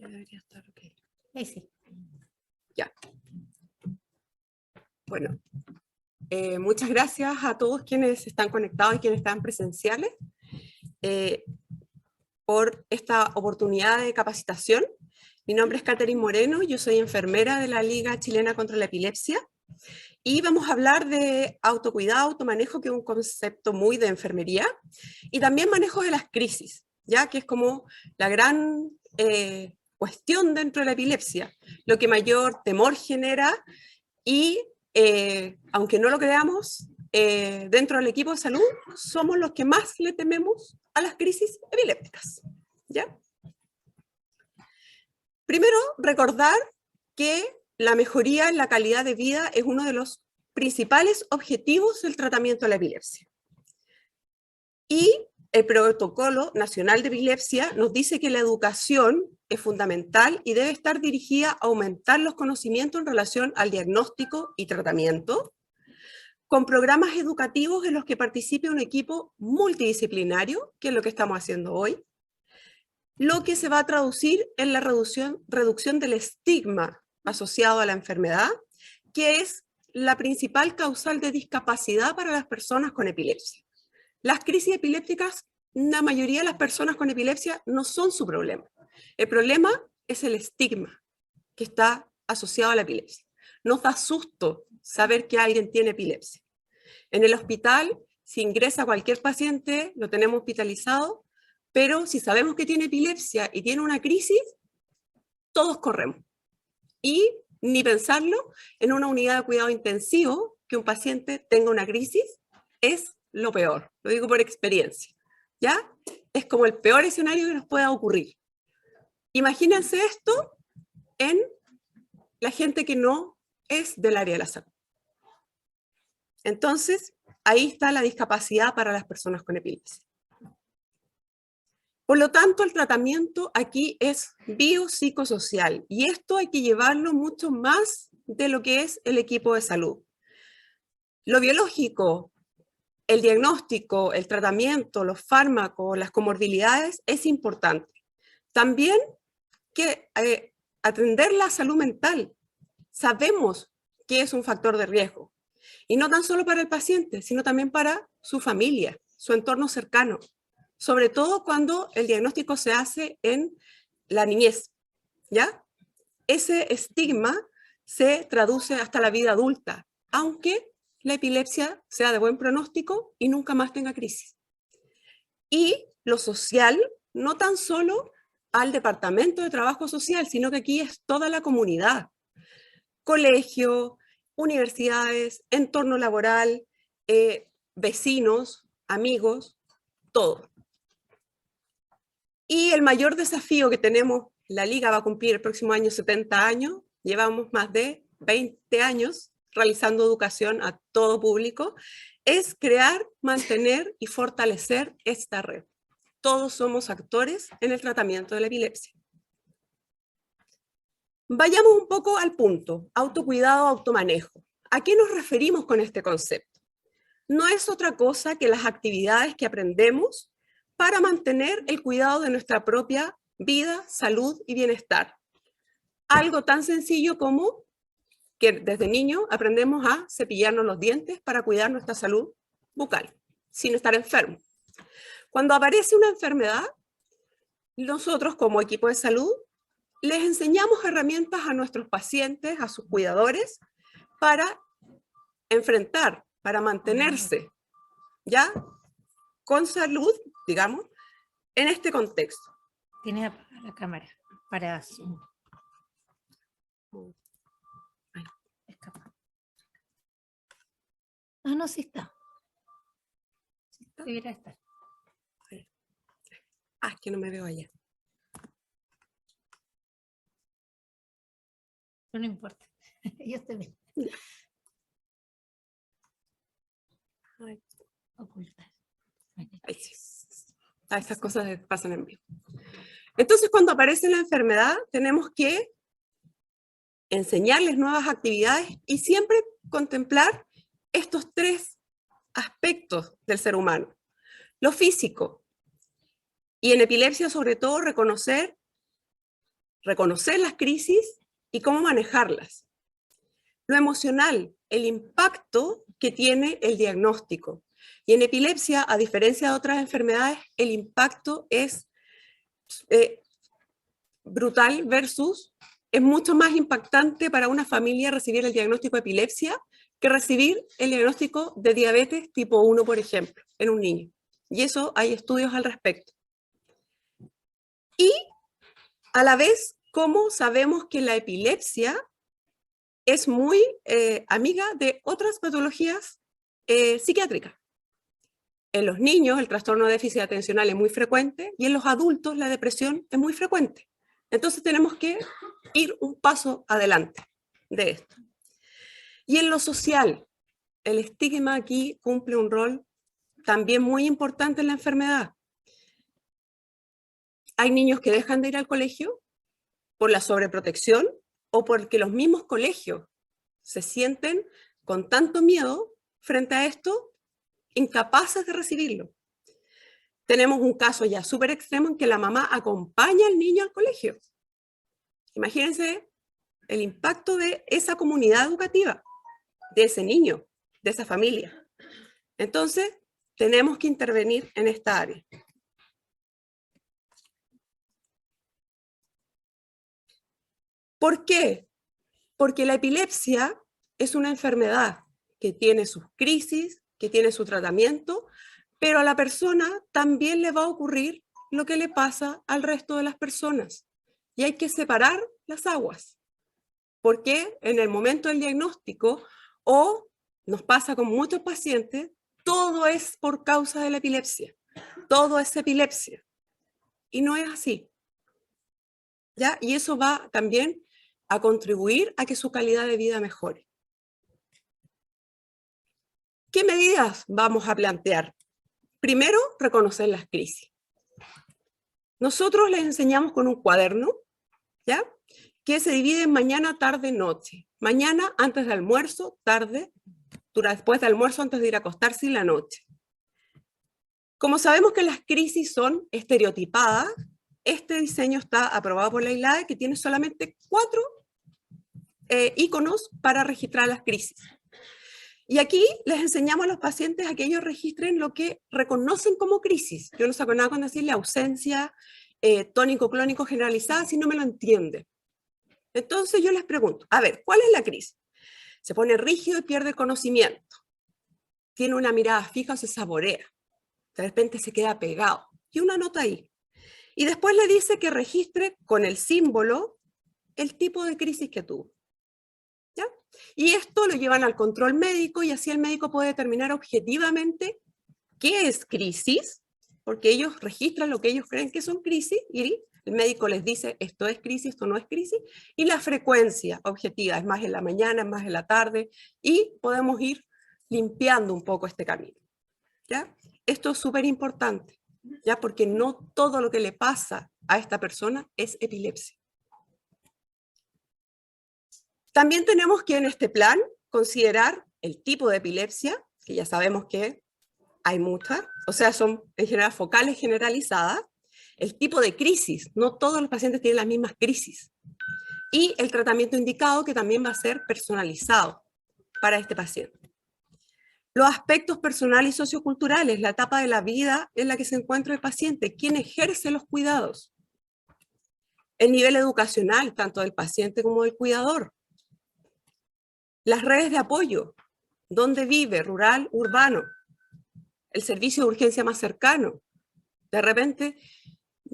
Ya debería estar ok. Ahí sí. Ya. Bueno, muchas gracias a todos quienes están conectados y quienes están presenciales por esta oportunidad de capacitación. Mi nombre es Catherine Moreno, yo soy enfermera de la Liga Chilena contra la Epilepsia y vamos a hablar de autocuidado, automanejo, que es un concepto muy de enfermería, y también manejo de las crisis, ya que es como la gran cuestión dentro de la epilepsia, lo que mayor temor genera y aunque no lo creamos, dentro del equipo de salud somos los que más le tememos a las crisis epilépticas, ¿ya? Primero, recordar que la mejoría en la calidad de vida es uno de los principales objetivos del tratamiento de la epilepsia. Y el Protocolo Nacional de Epilepsia nos dice que la educación es fundamental y debe estar dirigida a aumentar los conocimientos en relación al diagnóstico y tratamiento, con programas educativos en los que participe un equipo multidisciplinario, que es lo que estamos haciendo hoy, lo que se va a traducir en la reducción del estigma asociado a la enfermedad, que es la principal causal de discapacidad para las personas con epilepsia. Las crisis epilépticas, la mayoría de las personas con epilepsia no son su problema. El problema es el estigma que está asociado a la epilepsia. Nos da susto saber que alguien tiene epilepsia. En el hospital, si ingresa cualquier paciente, lo tenemos hospitalizado, pero si sabemos que tiene epilepsia y tiene una crisis, todos corremos. Y ni pensarlo, en una unidad de cuidado intensivo, que un paciente tenga una crisis, es lo peor. Lo digo por experiencia. ¿Ya? Es como el peor escenario que nos pueda ocurrir. Imagínense esto en la gente que no es del área de la salud. Entonces, ahí está la discapacidad para las personas con epilepsia. Por lo tanto, el tratamiento aquí es biopsicosocial y esto hay que llevarlo mucho más de lo que es el equipo de salud. Lo biológico, el diagnóstico, el tratamiento, los fármacos, las comorbilidades es importante. También que atender la salud mental. Sabemos que es un factor de riesgo y no tan solo para el paciente, sino también para su familia, su entorno cercano. Sobre todo cuando el diagnóstico se hace en la niñez, ¿ya? Ese estigma se traduce hasta la vida adulta, aunque la epilepsia sea de buen pronóstico y nunca más tenga crisis. Y lo social, no tan solo al Departamento de Trabajo Social, sino que aquí es toda la comunidad. Colegio, universidades, entorno laboral, vecinos, amigos, todo. Y el mayor desafío que tenemos, la Liga va a cumplir el próximo año 70 años, llevamos más de 20 años realizando educación a todo público, es crear, mantener y fortalecer esta red. Todos somos actores en el tratamiento de la epilepsia. Vayamos un poco al punto, autocuidado, automanejo. ¿A qué nos referimos con este concepto? No es otra cosa que las actividades que aprendemos para mantener el cuidado de nuestra propia vida, salud y bienestar. Algo tan sencillo como que desde niño aprendemos a cepillarnos los dientes para cuidar nuestra salud bucal, sin estar enfermo. Cuando aparece una enfermedad, nosotros como equipo de salud les enseñamos herramientas a nuestros pacientes, a sus cuidadores, para enfrentar, para mantenerse, ¿ya? Con salud, digamos, en este contexto. Tiene apagada la cámara para Zoom. Escapa. Ah, no, sí está. Sí está. Debería estar. Ah, es que no me veo allá. No importa. Yo estoy bien. Ocultar. Ahí sí. Estas cosas pasan en vivo. Entonces, cuando aparece la enfermedad, tenemos que enseñarles nuevas actividades y siempre contemplar estos tres aspectos del ser humano. Lo físico, y en epilepsia sobre todo reconocer reconocer las crisis y cómo manejarlas. Lo emocional, el impacto que tiene el diagnóstico. Y en epilepsia, a diferencia de otras enfermedades, el impacto es brutal versus, es mucho más impactante para una familia recibir el diagnóstico de epilepsia que recibir el diagnóstico de diabetes tipo 1, por ejemplo, en un niño. Y eso hay estudios al respecto. Y a la vez, ¿cómo sabemos que la epilepsia es muy amiga de otras patologías psiquiátricas? En los niños el trastorno de déficit atencional es muy frecuente y en los adultos la depresión es muy frecuente. Entonces tenemos que ir un paso adelante de esto. Y en lo social, el estigma aquí cumple un rol también muy importante en la enfermedad. Hay niños que dejan de ir al colegio por la sobreprotección o porque los mismos colegios se sienten con tanto miedo frente a esto, incapaces de recibirlo. Tenemos un caso ya súper extremo en que la mamá acompaña al niño al colegio. Imagínense el impacto de esa comunidad educativa, de ese niño, de esa familia. Entonces, tenemos que intervenir en esta área. ¿Por qué? Porque la epilepsia es una enfermedad que tiene sus crisis, que tiene su tratamiento, pero a la persona también le va a ocurrir lo que le pasa al resto de las personas. Y hay que separar las aguas. Porque en el momento del diagnóstico, o nos pasa con muchos pacientes, todo es por causa de la epilepsia. Todo es epilepsia. Y no es así. ¿Ya? Y eso va también a contribuir a que su calidad de vida mejore. ¿Qué medidas vamos a plantear? Primero, reconocer las crisis. Nosotros les enseñamos con un cuaderno, ¿ya? Que se divide en mañana, tarde, noche. Mañana antes del almuerzo, tarde, después del almuerzo antes de ir a acostarse y la noche. Como sabemos que las crisis son estereotipadas, este diseño está aprobado por la ILAE, que tiene solamente 4 iconos para registrar las crisis. Y aquí les enseñamos a los pacientes a que ellos registren lo que reconocen como crisis. Yo no saco nada con decirle ausencia, tónico-clónico generalizada, si no me lo entiende. Entonces yo les pregunto, a ver, ¿cuál es la crisis? Se pone rígido y pierde conocimiento. Tiene una mirada fija o se saborea. De repente se queda pegado. Y una nota ahí. Y después le dice que registre con el símbolo el tipo de crisis que tuvo. ¿Ya? Y esto lo llevan al control médico y así el médico puede determinar objetivamente qué es crisis, porque ellos registran lo que ellos creen que son crisis y el médico les dice esto es crisis, esto no es crisis, y la frecuencia objetiva es más en la mañana, es más en la tarde, y podemos ir limpiando un poco este camino. ¿Ya? Esto es súper importante, ¿ya? Porque no todo lo que le pasa a esta persona es epilepsia. También tenemos que en este plan considerar el tipo de epilepsia, que ya sabemos que hay muchas, o sea, son en general focales generalizadas, el tipo de crisis, no todos los pacientes tienen las mismas crisis, y el tratamiento indicado que también va a ser personalizado para este paciente. Los aspectos personales y socioculturales, la etapa de la vida en la que se encuentra el paciente, quién ejerce los cuidados, el nivel educacional, tanto del paciente como del cuidador, las redes de apoyo, dónde vive, rural, urbano, el servicio de urgencia más cercano. De repente,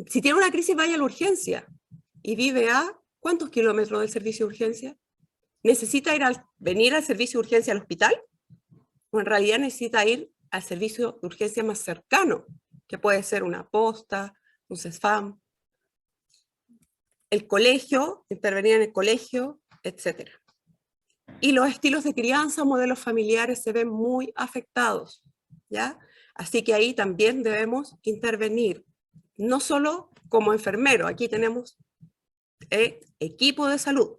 si tiene una crisis, vaya a la urgencia y vive a ¿cuántos kilómetros del servicio de urgencia? ¿Necesita venir al servicio de urgencia al hospital? ¿O en realidad necesita ir al servicio de urgencia más cercano, que puede ser una posta, un CESFAM, el colegio, intervenir en el colegio, etc. Y los estilos de crianza, modelos familiares se ven muy afectados, ¿ya? Así que ahí también debemos intervenir, no solo como enfermero, aquí tenemos equipo de salud.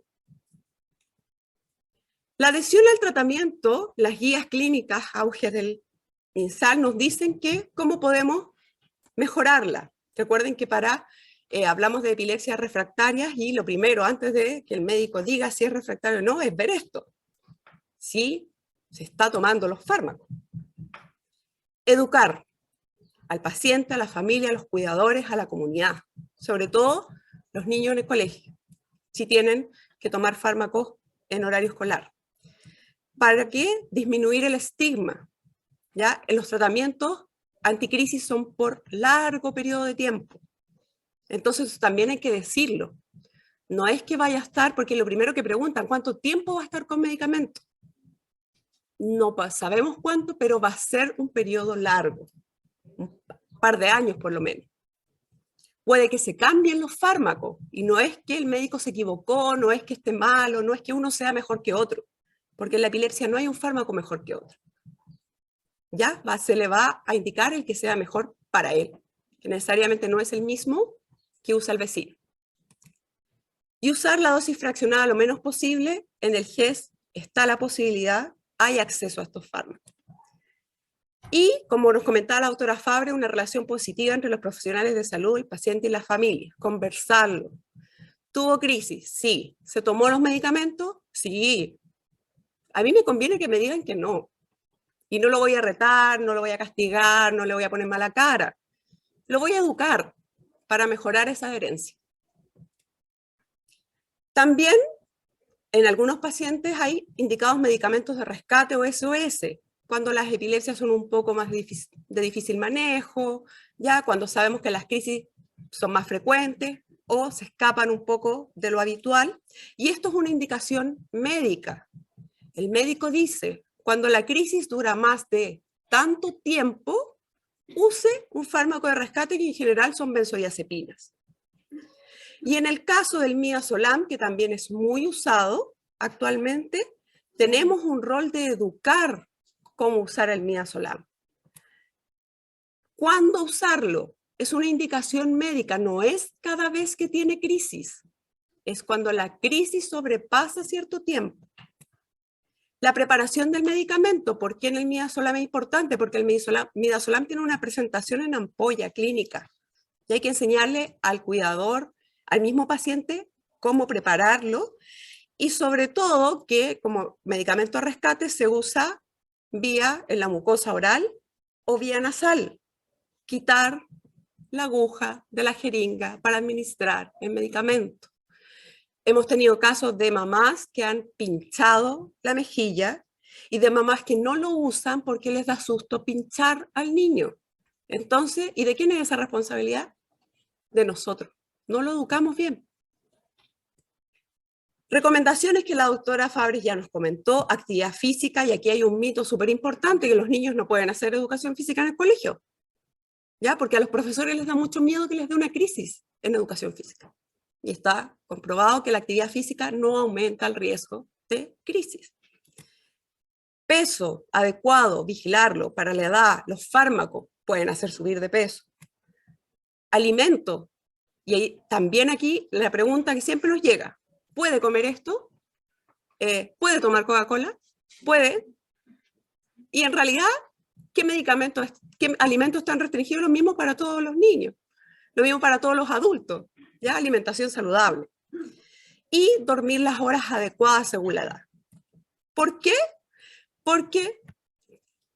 La adhesión al tratamiento, las guías clínicas, auge del MinSal, nos dicen que cómo podemos mejorarla. Recuerden que para hablamos de epilepsias refractarias y lo primero, antes de que el médico diga si es refractario o no, es ver esto. Si se está tomando los fármacos. Educar al paciente, a la familia, a los cuidadores, a la comunidad. Sobre todo los niños en el colegio, si tienen que tomar fármacos en horario escolar. ¿Para qué? Disminuir el estigma. ¿Ya? En los tratamientos anticrisis son por largo periodo de tiempo. Entonces también hay que decirlo. No es que vaya a estar, porque lo primero que preguntan, ¿cuánto tiempo va a estar con medicamento? No sabemos cuánto, pero va a ser un periodo largo, un par de años por lo menos. Puede que se cambien los fármacos, y no es que el médico se equivocó, no es que esté malo, no es que uno sea mejor que otro, porque en la epilepsia no hay un fármaco mejor que otro. Ya se le va a indicar el que sea mejor para él, que necesariamente no es el mismo que usa el vecino. Y usar la dosis fraccionada lo menos posible. En el GES está la posibilidad, hay acceso a estos fármacos. Y, como nos comentaba la doctora Fabre, una relación positiva entre los profesionales de salud, el paciente y la familia. Conversarlo. ¿Tuvo crisis? Sí. ¿Se tomó los medicamentos? Sí. A mí me conviene que me digan que no. Y no lo voy a retar, no lo voy a castigar, no le voy a poner mala cara. Lo voy a educar para mejorar esa adherencia. También, en algunos pacientes hay indicados medicamentos de rescate o SOS, cuando las epilepsias son un poco más de difícil manejo, ya cuando sabemos que las crisis son más frecuentes o se escapan un poco de lo habitual. Y esto es una indicación médica. El médico dice, cuando la crisis dura más de tanto tiempo, use un fármaco de rescate que en general son benzodiazepinas. Y en el caso del midazolam, que también es muy usado actualmente, tenemos un rol de educar cómo usar el midazolam. ¿Cuándo usarlo? Es una indicación médica, no es cada vez que tiene crisis. Es cuando la crisis sobrepasa cierto tiempo. La preparación del medicamento, ¿por qué en el midazolam es importante? Porque el midazolam tiene una presentación en ampolla clínica y hay que enseñarle al cuidador, al mismo paciente, cómo prepararlo y sobre todo que como medicamento de rescate se usa vía en la mucosa oral o vía nasal. Quitar la aguja de la jeringa para administrar el medicamento. Hemos tenido casos de mamás que han pinchado la mejilla y de mamás que no lo usan porque les da susto pinchar al niño. Entonces, ¿y de quién es esa responsabilidad? De nosotros. No lo educamos bien. Recomendaciones que la doctora Fabres ya nos comentó, actividad física, y aquí hay un mito súper importante, que los niños no pueden hacer educación física en el colegio, ¿ya? Porque a los profesores les da mucho miedo que les dé una crisis en educación física. Y está comprobado que la actividad física no aumenta el riesgo de crisis. Peso adecuado, vigilarlo para la edad, los fármacos pueden hacer subir de peso. Alimento, y también aquí la pregunta que siempre nos llega, ¿puede comer esto? ¿Puede tomar Coca-Cola? ¿Puede? Y en realidad, ¿qué medicamentos, qué alimentos están restringidos? Lo mismo para todos los niños, lo mismo para todos los adultos, ¿ya? Alimentación saludable. Y dormir las horas adecuadas según la edad. ¿Por qué? Porque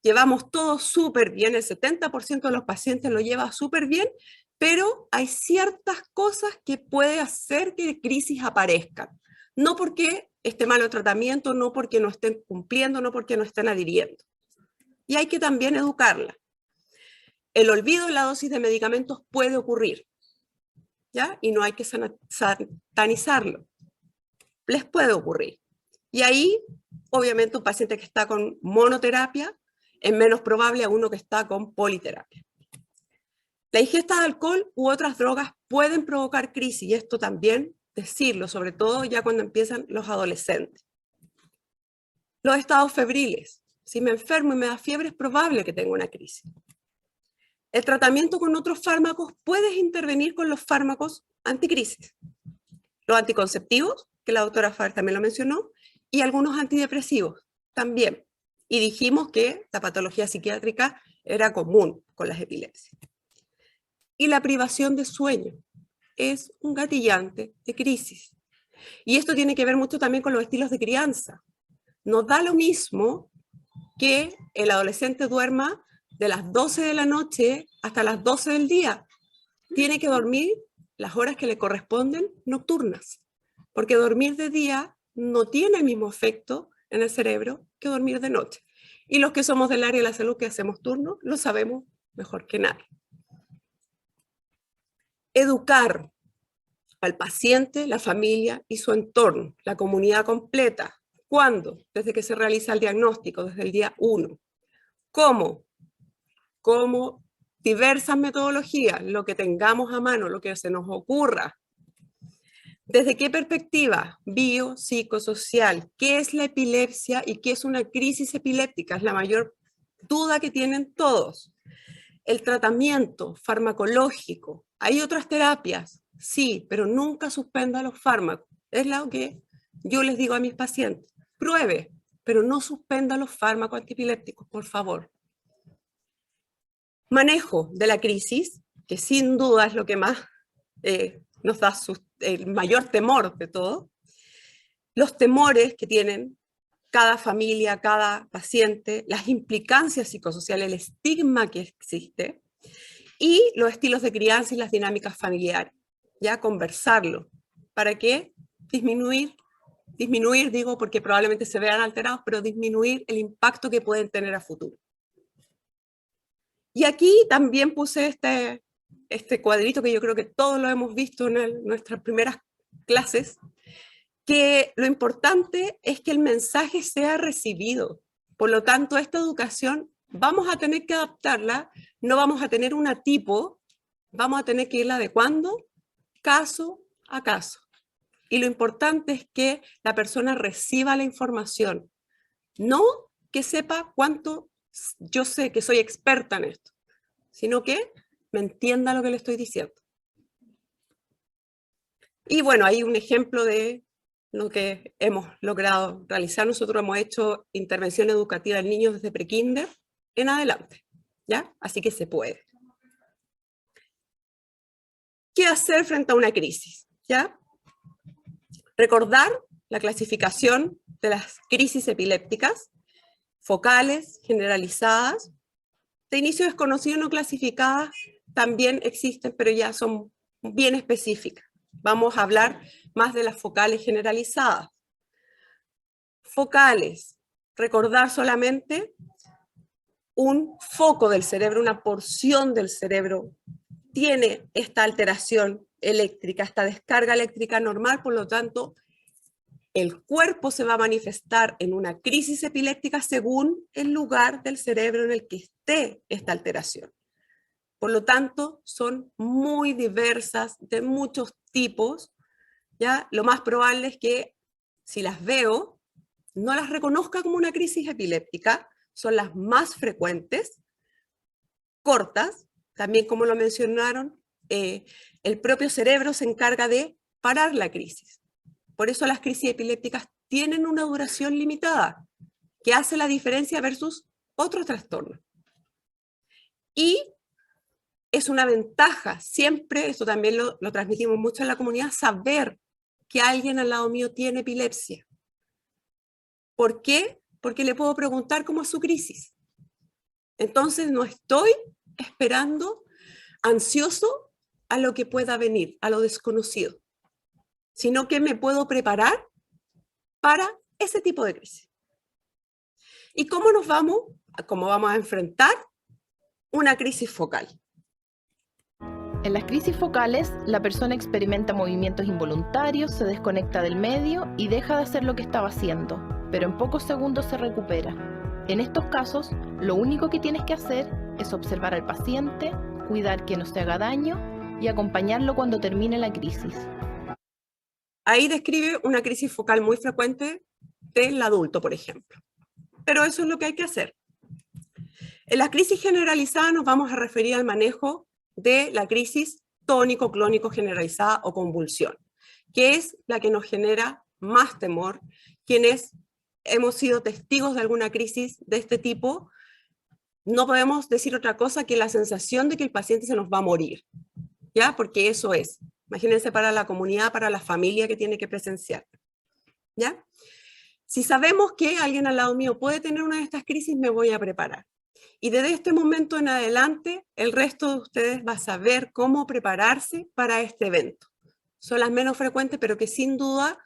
llevamos todo súper bien, el 70% de los pacientes lo lleva súper bien, pero hay ciertas cosas que pueden hacer que crisis aparezcan. No porque esté mal el tratamiento, no porque no estén cumpliendo, no porque no estén adhiriendo. Y hay que también educarla. El olvido en la dosis de medicamentos puede ocurrir, ¿ya? Y no hay que satanizarlo. Les puede ocurrir. Y ahí, obviamente, un paciente que está con monoterapia es menos probable a uno que está con politerapia. La ingesta de alcohol u otras drogas pueden provocar crisis, y esto también decirlo, sobre todo ya cuando empiezan los adolescentes. Los estados febriles. Si me enfermo y me da fiebre, es probable que tenga una crisis. El tratamiento con otros fármacos, puedes intervenir con los fármacos anticrisis. Los anticonceptivos, que la doctora Faber también lo mencionó, y algunos antidepresivos también. Y dijimos que la patología psiquiátrica era común con las epilepsias. Y la privación de sueño es un gatillante de crisis. Y esto tiene que ver mucho también con los estilos de crianza. Nos da lo mismo que el adolescente duerma de las 12 de la noche hasta las 12 del día. Tiene que dormir las horas que le corresponden nocturnas, porque dormir de día no tiene el mismo efecto en el cerebro que dormir de noche. Y los que somos del área de la salud que hacemos turno, lo sabemos mejor que nadie. Educar al paciente, la familia y su entorno, la comunidad completa. ¿Cuándo? Desde que se realiza el diagnóstico, desde el día 1. ¿Cómo? Como diversas metodologías, lo que tengamos a mano, lo que se nos ocurra. ¿Desde qué perspectiva? Bio, psicosocial. ¿Qué es la epilepsia y qué es una crisis epiléptica? Es la mayor duda que tienen todos. El tratamiento farmacológico. ¿Hay otras terapias? Sí, pero nunca suspenda los fármacos. Es lo que yo les digo a mis pacientes. Pruebe, pero no suspenda los fármacos antiepilépticos, por favor. Manejo de la crisis, que sin duda es lo que más nos da el mayor temor de todo. Los temores que tienen cada familia, cada paciente, las implicancias psicosociales, el estigma que existe, y los estilos de crianza y las dinámicas familiares. Ya conversarlo. ¿Para qué? Disminuir, digo porque probablemente se vean alterados, pero disminuir el impacto que pueden tener a futuro. Y aquí también puse este cuadrito que yo creo que todos lo hemos visto en nuestras primeras clases, que lo importante es que el mensaje sea recibido. Por lo tanto, esta educación vamos a tener que adaptarla, no vamos a tener una tipo, vamos a tener que irla adecuando caso a caso. Y lo importante es que la persona reciba la información, no que sepa cuánto yo sé que soy experta en esto, sino que me entienda lo que le estoy diciendo. Y bueno, hay un ejemplo de lo que hemos logrado realizar. Nosotros hemos hecho intervención educativa en niños desde prekinder en adelante, ¿ya? Así que se puede. ¿Qué hacer frente a una crisis? ¿Ya? Recordar la clasificación de las crisis epilépticas, focales, generalizadas, de inicio desconocido no clasificadas, también existen, pero ya son bien específicas. Vamos a hablar más de las focales generalizadas. Focales, recordar solamente un foco del cerebro, una porción del cerebro tiene esta alteración eléctrica, esta descarga eléctrica normal, por lo tanto, el cuerpo se va a manifestar en una crisis epiléptica según el lugar del cerebro en el que esté esta alteración. Por lo tanto, son muy diversas, de muchos tipos, ¿ya? Lo más probable es que, si las veo, no las reconozca como una crisis epiléptica, son las más frecuentes, cortas, también como lo mencionaron, el propio cerebro se encarga de parar la crisis. Por eso las crisis epilépticas tienen una duración limitada, que hace la diferencia versus otros trastornos. Y es una ventaja, siempre, esto también lo transmitimos mucho en la comunidad, saber que alguien al lado mío tiene epilepsia. ¿Por qué? Porque le puedo preguntar cómo es su crisis. Entonces no estoy esperando ansioso a lo que pueda venir, a lo desconocido, sino que me puedo preparar para ese tipo de crisis. ¿Y cómo vamos a enfrentar una crisis focal? En las crisis focales, la persona experimenta movimientos involuntarios, se desconecta del medio y deja de hacer lo que estaba haciendo, pero en pocos segundos se recupera. En estos casos, lo único que tienes que hacer es observar al paciente, cuidar que no se haga daño y acompañarlo cuando termine la crisis. Ahí describe una crisis focal muy frecuente del adulto, por ejemplo. Pero eso es lo que hay que hacer. En la crisis generalizada nos vamos a referir al manejo de la crisis tónico-clónico generalizada o convulsión, que es la que nos genera más temor. Quienes hemos sido testigos de alguna crisis de este tipo, no podemos decir otra cosa que la sensación de que el paciente se nos va a morir, ¿ya? Porque eso es. Imagínense para la comunidad, para la familia que tiene que presenciar. ¿Ya? Si sabemos que alguien al lado mío puede tener una de estas crisis, me voy a preparar. Y desde este momento en adelante, el resto de ustedes va a saber cómo prepararse para este evento. Son las menos frecuentes, pero que sin duda,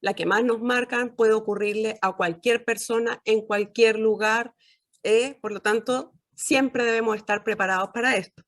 la que más nos marcan puede ocurrirle a cualquier persona en cualquier lugar. Por lo tanto, siempre debemos estar preparados para esto.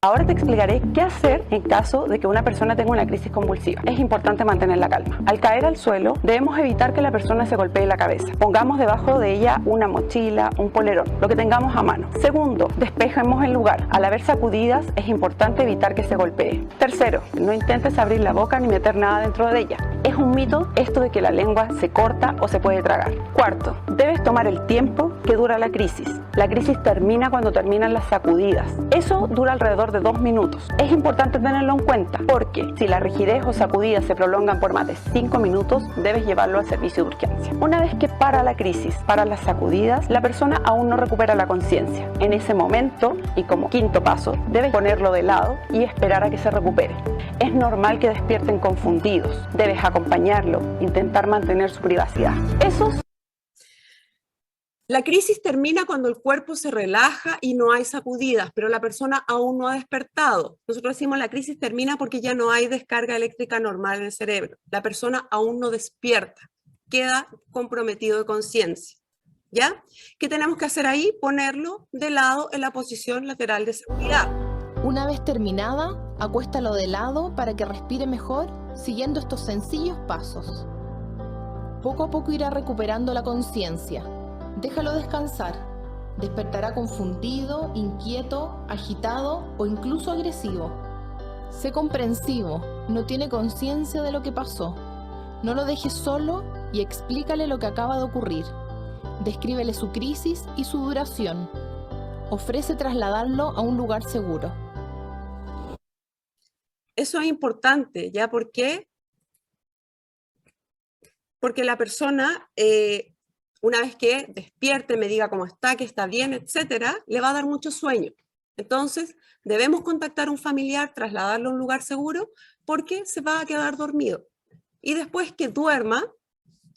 Ahora te explicaré qué hacer en caso de que una persona tenga una crisis convulsiva. Es importante mantener la calma. Al caer al suelo, debemos evitar que la persona se golpee la cabeza. Pongamos debajo de ella una mochila, un polerón, lo que tengamos a mano. Segundo, despejemos el lugar. Al haber sacudidas, es importante evitar que se golpee. Tercero, no intentes abrir la boca ni meter nada dentro de ella. Es un mito esto de que la lengua se corta o se puede tragar. Cuarto, debes tomar el tiempo que dura la crisis. La crisis termina cuando terminan las sacudidas. Eso dura alrededor de 2 minutos. Es importante tenerlo en cuenta porque si la rigidez o sacudidas se prolongan por más de 5 minutos, debes llevarlo al servicio de urgencia. Una vez que para la crisis, para las sacudidas, la persona aún no recupera la conciencia. En ese momento, y como quinto paso, debes ponerlo de lado y esperar a que se recupere. Es normal que despierten confundidos. Debes acompañarlo, intentar mantener su privacidad. La crisis termina cuando el cuerpo se relaja y no hay sacudidas, pero la persona aún no ha despertado. Nosotros decimos la crisis termina porque ya no hay descarga eléctrica normal en el cerebro. La persona aún no despierta, queda comprometido de conciencia. ¿Ya? ¿Qué tenemos que hacer ahí? Ponerlo de lado en la posición lateral de seguridad. Una vez terminada, acuéstalo de lado para que respire mejor, siguiendo estos sencillos pasos. Poco a poco irá recuperando la conciencia. Déjalo descansar. Despertará confundido, inquieto, agitado o incluso agresivo. Sé comprensivo, no tiene conciencia de lo que pasó. No lo dejes solo y explícale lo que acaba de ocurrir. Descríbele su crisis y su duración. Ofrece trasladarlo a un lugar seguro. Eso es importante, ¿ya? ¿Por qué? Porque la persona, una vez que despierte, me diga cómo está, que está bien, etcétera, le va a dar mucho sueño. Entonces, debemos contactar a un familiar, trasladarlo a un lugar seguro, porque se va a quedar dormido. Y después que duerma,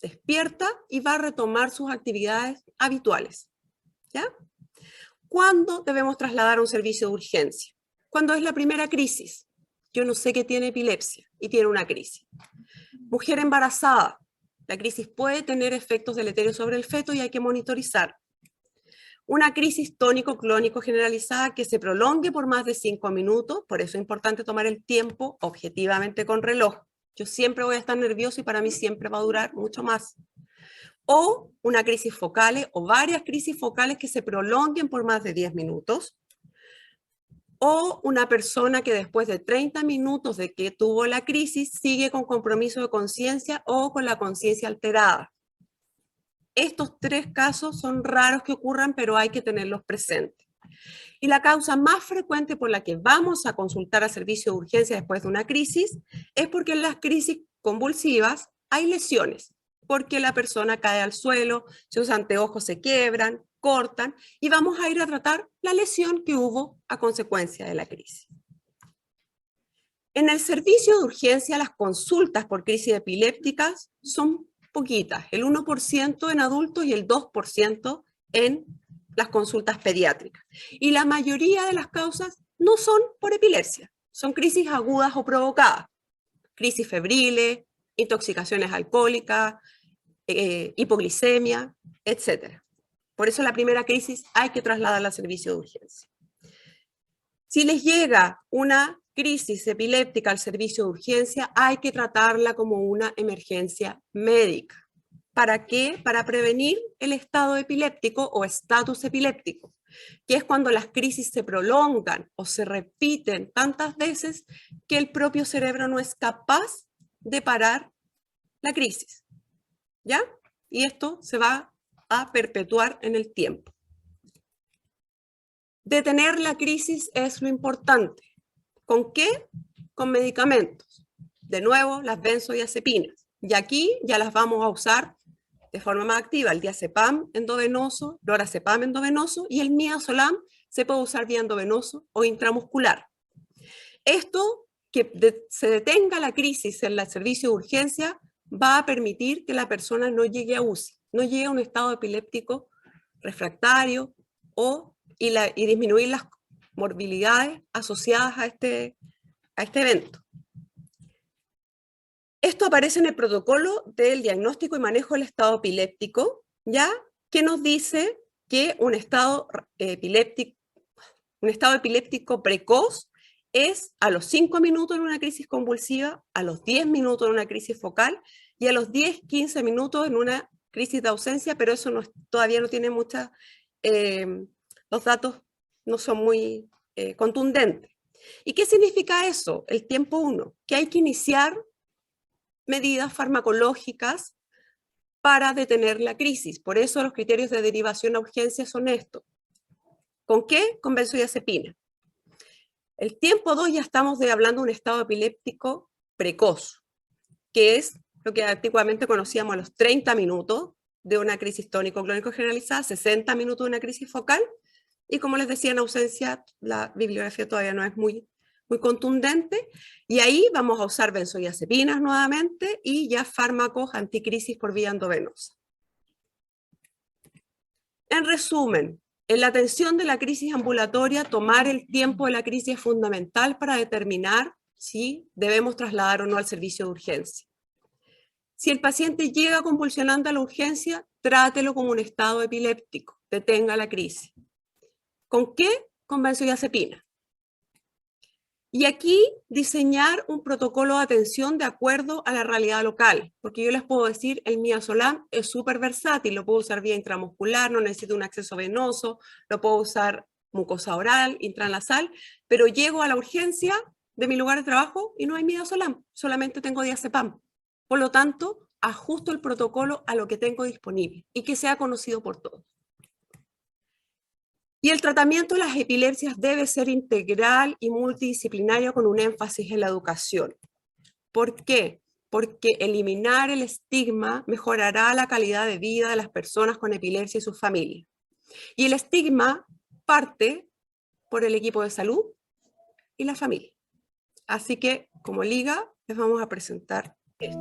despierta y va a retomar sus actividades habituales. ¿Ya? ¿Cuándo debemos trasladar a un servicio de urgencia? Cuando es la primera crisis. Yo no sé que tiene epilepsia y tiene una crisis. Mujer embarazada. La crisis puede tener efectos deleterios sobre el feto y hay que monitorizar. Una crisis tónico-clónico generalizada que se prolongue por más de 5 minutos, por eso es importante tomar el tiempo objetivamente con reloj. Yo siempre voy a estar nervioso y para mí siempre va a durar mucho más. O una crisis focales o varias crisis focales que se prolonguen por más de 10 minutos. O una persona que después de 30 minutos de que tuvo la crisis sigue con compromiso de conciencia o con la conciencia alterada. Estos 3 casos son raros que ocurran, pero hay que tenerlos presentes. Y la causa más frecuente por la que vamos a consultar a servicio de urgencia después de una crisis es porque en las crisis convulsivas hay lesiones, porque la persona cae al suelo, sus anteojos se quiebran, cortan, y vamos a ir a tratar la lesión que hubo a consecuencia de la crisis. En el servicio de urgencia, las consultas por crisis epilépticas son poquitas, el 1% en adultos y el 2% en las consultas pediátricas. Y la mayoría de las causas no son por epilepsia, son crisis agudas o provocadas, crisis febriles, intoxicaciones alcohólicas, hipoglicemia, etc. Por eso la primera crisis hay que trasladarla al servicio de urgencia. Si les llega una crisis epiléptica al servicio de urgencia, hay que tratarla como una emergencia médica. ¿Para qué? Para prevenir el estado epiléptico o estatus epiléptico, que es cuando las crisis se prolongan o se repiten tantas veces que el propio cerebro no es capaz de parar la crisis. ¿Ya? Y esto se va a perpetuar en el tiempo. Detener la crisis es lo importante. ¿Con qué? Con medicamentos. De nuevo, las benzodiazepinas. Y aquí ya las vamos a usar de forma más activa. El diazepam endovenoso, lorazepam endovenoso y el midazolam se puede usar vía endovenoso o intramuscular. Esto que se detenga la crisis en el servicio de urgencia va a permitir que la persona no llegue a UCI, no llegue a un estado epiléptico refractario y disminuir las morbilidades asociadas a este evento. Esto aparece en el protocolo del diagnóstico y manejo del estado epiléptico, ¿ya? Que nos dice que un estado epiléptico precoz es a los 5 minutos en una crisis convulsiva, a los 10 minutos en una crisis focal y a los 10-15 minutos en una crisis de ausencia, pero eso todavía no tiene mucha, los datos no son muy contundentes. ¿Y qué significa eso? El tiempo 1, que hay que iniciar medidas farmacológicas para detener la crisis. Por eso los criterios de derivación a urgencia son estos. ¿Con qué? Con benzodiazepina. El tiempo 2 ya estamos hablando de un estado epiléptico precoz, que es lo que antiguamente conocíamos a los 30 minutos de una crisis tónico-clónico generalizada, 60 minutos de una crisis focal, y como les decía, en ausencia la bibliografía todavía no es muy contundente, y ahí vamos a usar benzodiazepinas nuevamente y ya fármacos anticrisis por vía endovenosa. En resumen, en la atención de la crisis ambulatoria, tomar el tiempo de la crisis es fundamental para determinar si debemos trasladar o no al servicio de urgencia. Si el paciente llega convulsionando a la urgencia, trátelo como un estado epiléptico, detenga la crisis. ¿Con qué? Con benzodiazepina. Y aquí diseñar un protocolo de atención de acuerdo a la realidad local, porque yo les puedo decir, el midazolam es súper versátil, lo puedo usar vía intramuscular, no necesito un acceso venoso, lo puedo usar mucosa oral, intranasal, pero llego a la urgencia de mi lugar de trabajo y no hay midazolam, solamente tengo diazepam. Por lo tanto, ajusto el protocolo a lo que tengo disponible y que sea conocido por todos. Y el tratamiento de las epilepsias debe ser integral y multidisciplinario con un énfasis en la educación. ¿Por qué? Porque eliminar el estigma mejorará la calidad de vida de las personas con epilepsia y sus familias. Y el estigma parte por el equipo de salud y la familia. Así que, como liga, les vamos a presentar esto.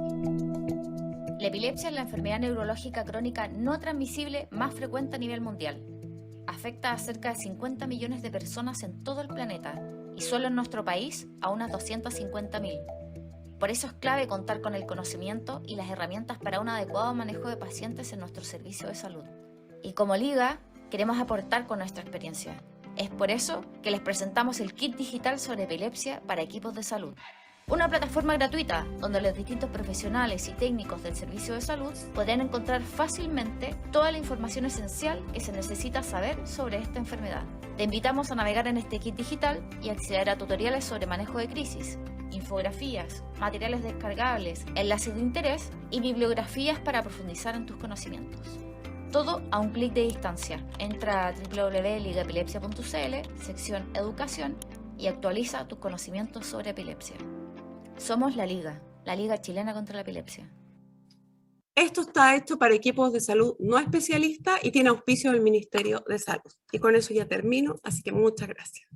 La epilepsia es la enfermedad neurológica crónica no transmisible más frecuente a nivel mundial. Afecta a cerca de 50 millones de personas en todo el planeta y solo en nuestro país a unas 250.000. Por eso es clave contar con el conocimiento y las herramientas para un adecuado manejo de pacientes en nuestro servicio de salud. Y como Liga, queremos aportar con nuestra experiencia. Es por eso que les presentamos el kit digital sobre epilepsia para equipos de salud. Una plataforma gratuita donde los distintos profesionales y técnicos del servicio de salud podrán encontrar fácilmente toda la información esencial que se necesita saber sobre esta enfermedad. Te invitamos a navegar en este kit digital y acceder a tutoriales sobre manejo de crisis, infografías, materiales descargables, enlaces de interés y bibliografías para profundizar en tus conocimientos. Todo a un clic de distancia. Entra a www.ligaepilepsia.cl, sección Educación, y actualiza tus conocimientos sobre epilepsia. Somos la Liga Chilena contra la Epilepsia. Esto está hecho para equipos de salud no especialistas y tiene auspicio del Ministerio de Salud. Y con eso ya termino, así que muchas gracias.